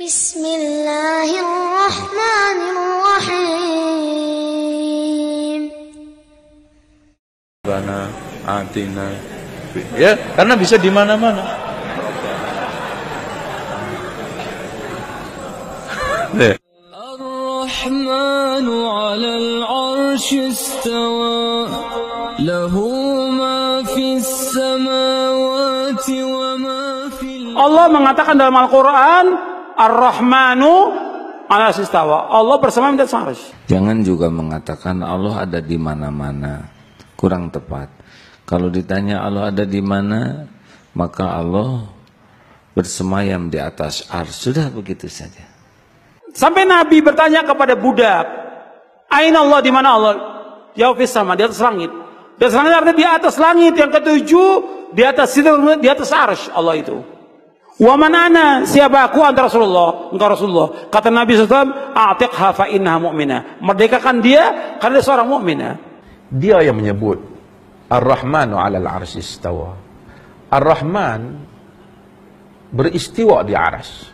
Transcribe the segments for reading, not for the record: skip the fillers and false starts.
Bismillahirrahmanirrahim. Bana atina, ya, karena bisa di mana-mana. Ar-Rahmanu 'alal 'arsy istawa, lahu ma fis samawati wa ma fil. Allah mengatakan dalam Al-Quran, Ar-Rahmanu 'alal 'arsy istawa. Allah bersama di atas arsy. Jangan juga mengatakan Allah ada di mana-mana. Kurang tepat. Kalau ditanya Allah ada di mana, maka Allah bersemayam di atas arsy. Sudah begitu saja. Sampai Nabi bertanya kepada budak, Aina Allah, di mana Allah? Jawab sama, di atas langit. Di atas langit artinya di atas langit. Yang ketujuh, di atas arsy Allah itu. Wa man ana, siapa aku? Anta Rasulullah, engkau Rasulullah. Kata Nabi SAW, a'tiqha fa innaha mu'minah. Merdekakan dia karena dia seorang mukminah. Dia yang menyebut Ar-Rahmanu 'alal 'arsy istawa. Ar-Rahman beristiwa di arsy.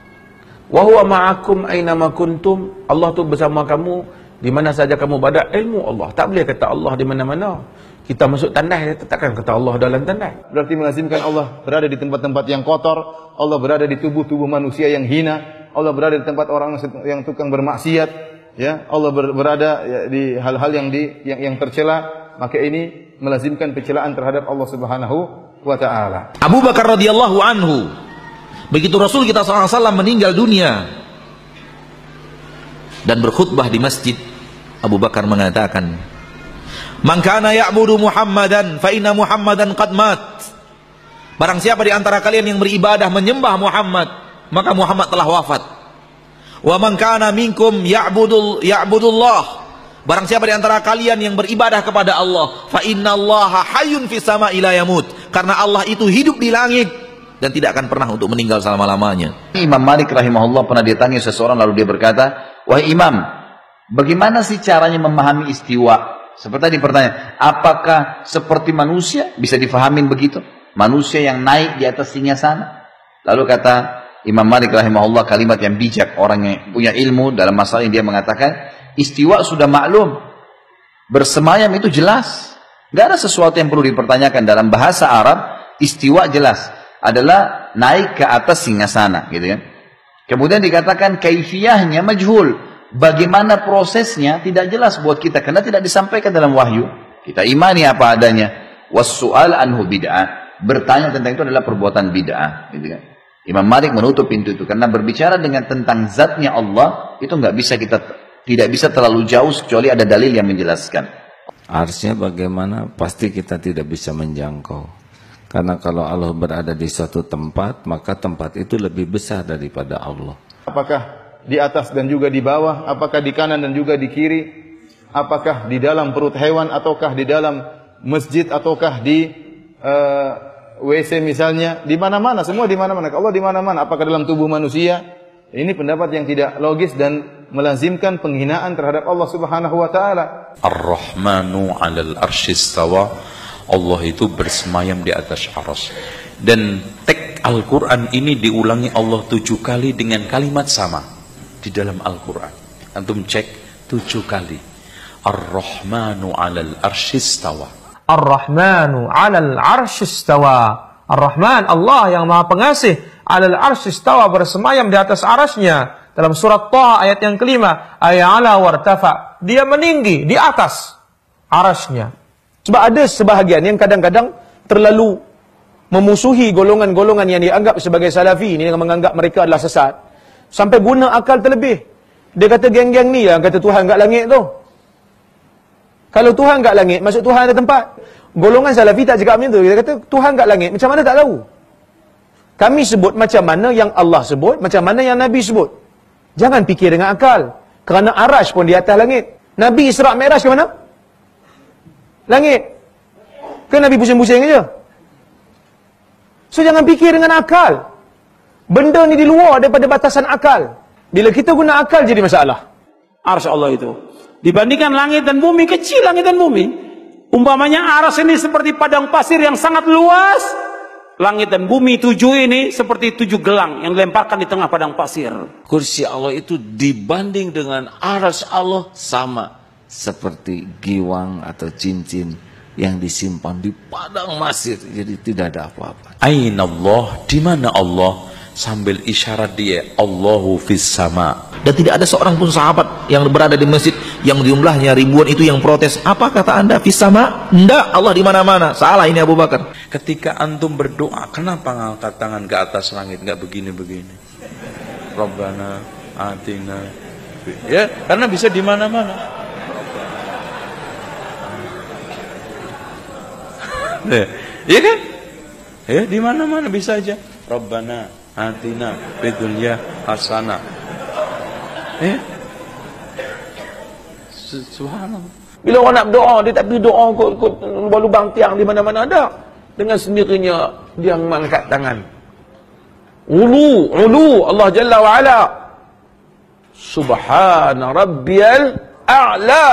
Wa huwa ma'akum aina ma kuntum. Allah tu bersama kamu di mana saja kamu berada. Ilmu Allah. Tak boleh kata Allah di mana-mana. Kita masuk tandas, takkan kata Allah dalam tandas. Berarti melazimkan Allah berada di tempat-tempat yang kotor, Allah berada di tubuh-tubuh manusia yang hina, Allah berada di tempat orang yang tukang bermaksiat, ya, Allah berada di hal-hal yang tercela, maka ini melazimkan pencelaan terhadap Allah Subhanahu wa taala. Abu Bakar radhiyallahu anhu, begitu Rasul kita SAW meninggal dunia dan berkhutbah di masjid, Abu Bakar mengatakan, "Man kana ya'budu Muhammadan fa inna Muhammadan qad mat." Barang siapa di antara kalian yang beribadah menyembah Muhammad, maka Muhammad telah wafat. Wa man kana minkum ya'budullah. Barang siapa di antara kalian yang beribadah kepada Allah, fa innallaha hayyun fis sama'i la yamut. Karena Allah itu hidup di langit dan tidak akan pernah untuk meninggal selama-lamanya. Imam Malik rahimahullah pernah ditanya seseorang, lalu dia berkata, "Wahai Imam, bagaimana sih caranya memahami istiwa?" Seperti dipertanya, apakah seperti manusia? Bisa difahamin begitu? Manusia yang naik di atas singgasana? Lalu kata Imam Malik rahimahullah kalimat yang bijak, orang yang punya ilmu dalam masalah ini, dia mengatakan, istiwa sudah maklum, bersemayam itu jelas, gak ada sesuatu yang perlu dipertanyakan. Dalam bahasa Arab, istiwa jelas adalah naik ke atas singgasana, gitu kan. Kemudian dikatakan kaifiyahnya majhul, bagaimana prosesnya tidak jelas buat kita karena tidak disampaikan dalam wahyu. Kita imani apa adanya. Was-su'al anhu bid'ah, bertanya tentang itu adalah perbuatan bid'ah, gitu kan. Imam Malik menutup pintu itu karena berbicara dengan tentang zatnya Allah itu tidak bisa terlalu jauh kecuali ada dalil yang menjelaskan. Arsy-nya bagaimana? Pasti kita tidak bisa menjangkau. Karena kalau Allah berada di suatu tempat, maka tempat itu lebih besar daripada Allah. Apakah di atas dan juga di bawah? Apakah di kanan dan juga di kiri? Apakah di dalam perut hewan ataukah di dalam masjid ataukah di WC misalnya? Di mana-mana, semua di mana-mana. Allah di mana-mana. Apakah dalam tubuh manusia? Ini pendapat yang tidak logis dan melazimkan penghinaan terhadap Allah Subhanahu wa taala. Ar-Rahmanu 'alal 'arsy istawa. Allah itu bersemayam di atas arsy. Dan teks Al-Quran ini diulangi Allah 7 kali dengan kalimat sama di dalam Al-Quran. Antum cek 7 kali. Ar-Rahmanu 'alal 'arsy istawa. Ar-Rahmanu 'alal 'arsy istawa. Ar-Rahman, Allah yang Maha Pengasih, 'alal 'arsy istawa, bersemayam di atas arasy-Nya. Dalam surat Thaha ayat yang kelima, ay'ala wartafa, dia meninggi di atas arasy-Nya. Sebab ada sebahagian yang kadang-kadang terlalu memusuhi golongan-golongan yang dianggap sebagai salafi ini, yang menganggap mereka adalah sesat, sampai guna akal terlebih. Dia kata geng-geng ni yang kata Tuhan kat langit tu. Kalau Tuhan kat langit, maksud Tuhan ada tempat. Golongan salafi tak cakap macam tu. Dia kata Tuhan kat langit, macam mana tak tahu. Kami sebut macam mana yang Allah sebut, macam mana yang Nabi sebut. Jangan fikir dengan akal. Kerana arasy pun di atas langit. Nabi Isra' Mi'raj ke mana? Langit. Ke Nabi pusing-pusing aja? So jangan fikir dengan akal. Benda ni di luar daripada batasan akal. Bila kita guna akal jadi masalah. Arsy Allah itu. Dibandingkan langit dan bumi, kecil langit dan bumi. Umpamanya arsy ini seperti padang pasir yang sangat luas. Langit dan bumi 7 ini seperti 7 gelang yang dilemparkan di tengah padang pasir. Kursi Allah itu dibanding dengan arsy Allah sama seperti giwang atau cincin yang disimpan di padang pasir. Jadi tidak ada apa-apa. Aina Allah, di mana Allah? Sambil isyarat dia, Allahu fis sama. Dan tidak ada seorang pun sahabat yang berada di masjid yang jumlahnya ribuan itu yang protes. Apa kata anda fis sama? Enggak, Allah di mana-mana. Salah ini Abu Bakar. Ketika antum berdoa, kenapa ngangkat tangan ke atas langit? Enggak begini-begini. Rabbana atina. Ya, karena bisa di mana-mana. Iya kan? Ya, di mana-mana bisa aja. Rabbana atina fid dunya hasanah. Subhanallah. Bila orang nak berdoa, dia tak pergi doa ikut lubang tiang di mana-mana ada. Dengan sendirinya dia mengangkat tangan. Ulu Allah Jalla wa Ala. Subhana rabbiyal a'la.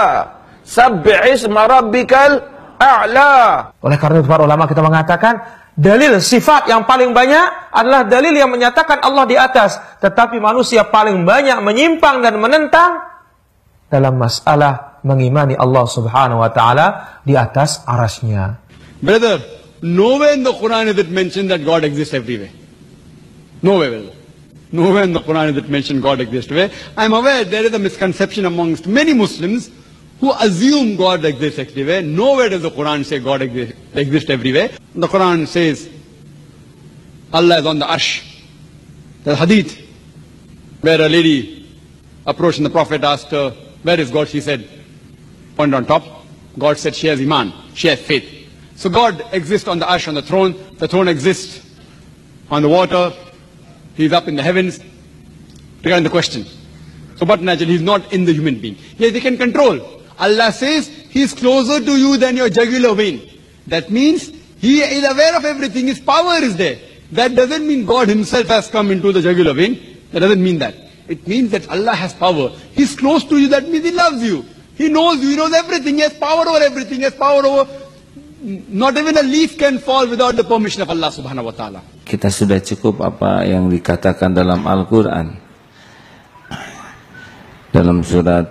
Sabbi'isma rabbikal a'la. Oleh karena itu para ulama kita mengatakan dalil sifat yang paling banyak adalah dalil yang menyatakan Allah di atas. Tetapi manusia paling banyak menyimpang dan menentang dalam masalah mengimani Allah subhanahu wa ta'ala di atas arasnya. Brother, nowhere in the Quran is it mentioned that God exists everywhere. Nowhere, brother. Nowhere in the Quran is it mentioned God exists everywhere. I am aware there is a misconception amongst many Muslims who assume God exists everywhere. Nowhere does the Quran say God exists everywhere. The Quran says Allah is on the arsh. There's a hadith where a lady approached and the Prophet asked her, where is God? She said, pointed on top. God said she has iman, she has faith. So God exists on the arsh, on the throne exists on the water, He's up in the heavens. Regarding the question. So but naturally He's not in the human being. Yes, He can control. Allah says He's closer to you than your jugular vein. That means He is aware of everything, His power is there. That doesn't mean God Himself has come into the jugular vein. That doesn't mean that. It means that Allah has power. He's close to you, that means He loves you. He knows you, He knows everything, He has power over everything, He has power over... Not even a leaf can fall without the permission of Allah subhanahu wa ta'ala. Kita sudah cukup apa yang dikatakan dalam Al-Quran. Dalam surat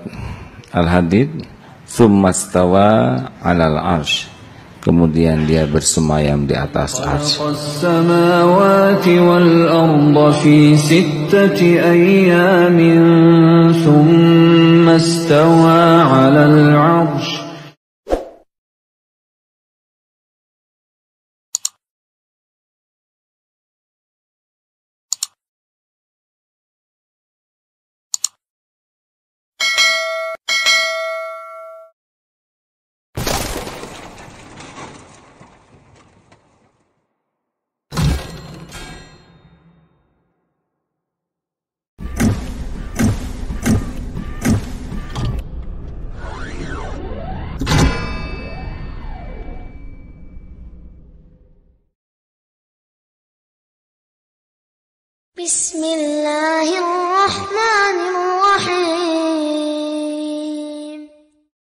Al-Hadid, Tsummastawa 'alal 'arsy. Kemudian dia bersemayam di atas arsy. As-samawati wal arda fi sittati ayyamin tsumma istawa 'alal 'arsy. بسم الله الرحمن الرحيم